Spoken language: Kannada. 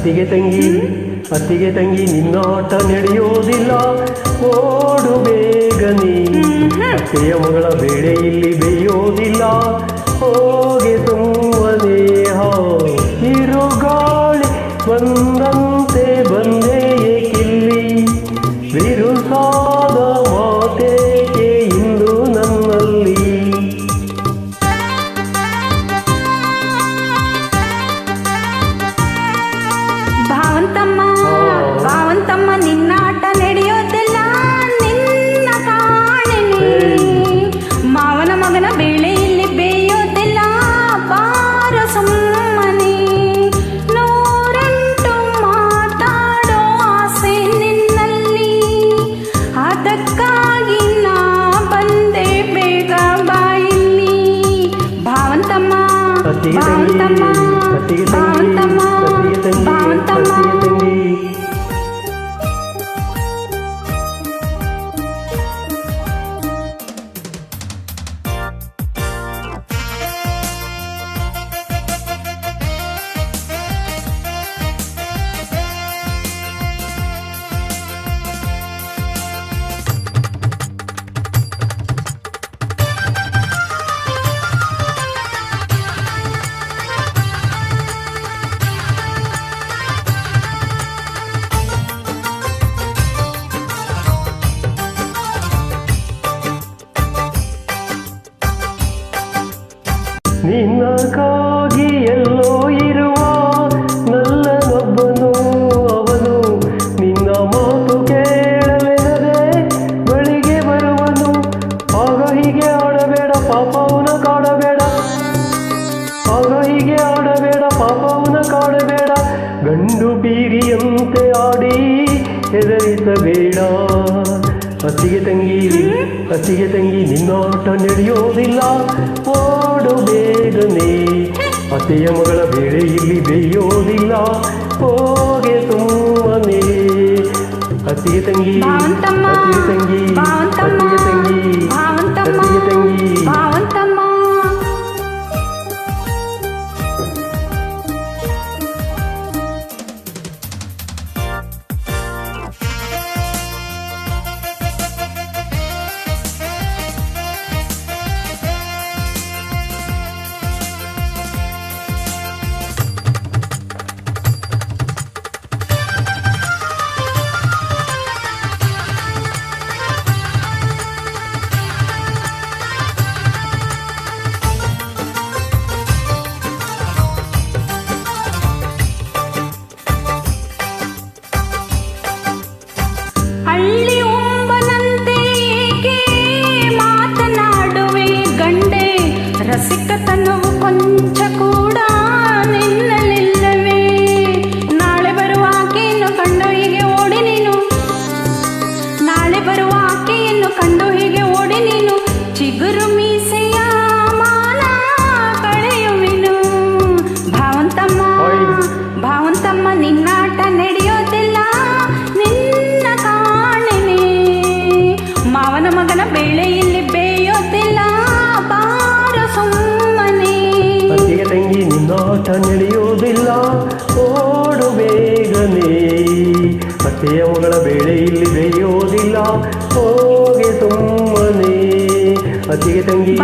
ಅತ್ತಿಗೆ ತಂಗಿ ನಿನ್ನಾಟ ನಡೆಯೋದಿಲ್ಲ, ಓಡು ಬೇಗನೆ. ಅತ್ತೆಯ ಮಗಳ ಬೇಳೆ ಇಲ್ಲಿ ಬೇಯೋದಿಲ್ಲ, ಹೋಗೆ ಸುಮ್ಮನೆ. ಹಿರುಗಾಳಿ ಬಂದಂತೆ ಬಂದೇ ಏಕಿಲ್ಲಿ, ಬಿರುಸಾದ ಮಾತೇಕೆ ಇಂದು ನನ್ನಲ್ಲಿ. ಭಾವಂತಮ್ಮ ನಿನ್ನಾಟ ನಡೆಯೋದಿಲ್ಲ, ನಿನ್ನ ಕಾಣೆನೆ. ಮಾವನ ಮಗನ ಬೇಳೆ ಇಲ್ಲಿ ಬೇಯೋದಿಲ್ಲ, ಬಾರ ಸುಮ್ಮನೆ. ನೂರೆಂಟು ಮಾತಾಡೋ ಆಸೆ ನಿನ್ನಲ್ಲಿ, ಅದಕ್ಕಾಗಿ ನಾ ಬಂದೆ ಬೇಗ ಬಾಯಿಲ್ಲಿ. ಭಾವಂತಮ್ಮ ಭಾವಂತಮ್ಮ ಭಾವಂತಮ್ಮ ಭಾವಂತಮ್ಮ. ನಿನ್ನಕ್ಕಾಗಿ ಎಲ್ಲೋ ಇರುವ ನಲ್ಲನೊಬ್ಬನು ಅವನು, ನಿನ್ನ ಮಾತು ಕೇಳಲೆನದೆ ಬಳಿಗೆ ಬರುವನು. ಆಗ ಹೀಗೆ ಆಡಬೇಡ ಪಾಪವನ ಕಾಡಬೇಡ, ಆಗ ಹೀಗೆ ಆಡಬೇಡ ಪಾಪವನ ಕಾಡಬೇಡ. ಗಂಡು ಬೀರಿಯಂತೆ ಆಡಿ ಹೆದರಿಸಬೇಡ. ಅತ್ತಿಗೆ ತಂಗಿ ನಿನ್ನಾಟ ನಡೆಯೋದಿಲ್ಲ, ಓಡು ಬೇಗನೆ. ಅತ್ತೆಯ ಮಗಳ ಬೇಳೆ ಇಲ್ಲಿ ಬೇಯೋದಿಲ್ಲ, ಹೋಗೆ ಸುಮ್ಮನೆ. ಅತ್ತಿಗೆ ತಂಗಿ ರಸಿಕತನವು ಕೊಂಚ ಕೂಡ ನಿನ್ನಲಿಲ್ಲವೇ? ನಾಳೆ ಬರುವ ಆಕೆಯನ್ನು ಕಂಡು ಹೀಗೆ ಓಡಿ ನೀನು, ನಾಳೆ ಬರುವ ಆಕೆಯನ್ನು ಕಂಡು ಹೀಗೆ ಓಡಿ ನೀನು. ಚಿಗುರು ಮೀಸೆಯ ಮಾನ ಕಳೆಯುವೆನು. ಭಾವಂತಮ್ಮ ನಿನ್ನಾಟ ನಡೆಯೋದಿಲ್ಲ, ನಿನ್ನ ಕಾಣೆನೆ. ಮಾವನ ಮಗನ ಬೇಳೆ ಇಲ್ಲಿ ಬೇಯೋದಿಲ್ಲ, ನಿನ್ನಾಟ ನಡೆಯೋದಿಲ್ಲ, ಓಡು ಬೇಗನೆ. ಅತ್ತೆಯ ಮಗಳ ಬೇಳೆ ಇಲ್ಲಿ ಬೇಯೋದಿಲ್ಲ, ಹೋಗೆ ಸುಮ್ಮನೆ. ಅತ್ತಿಗೆ ತಂಗಿ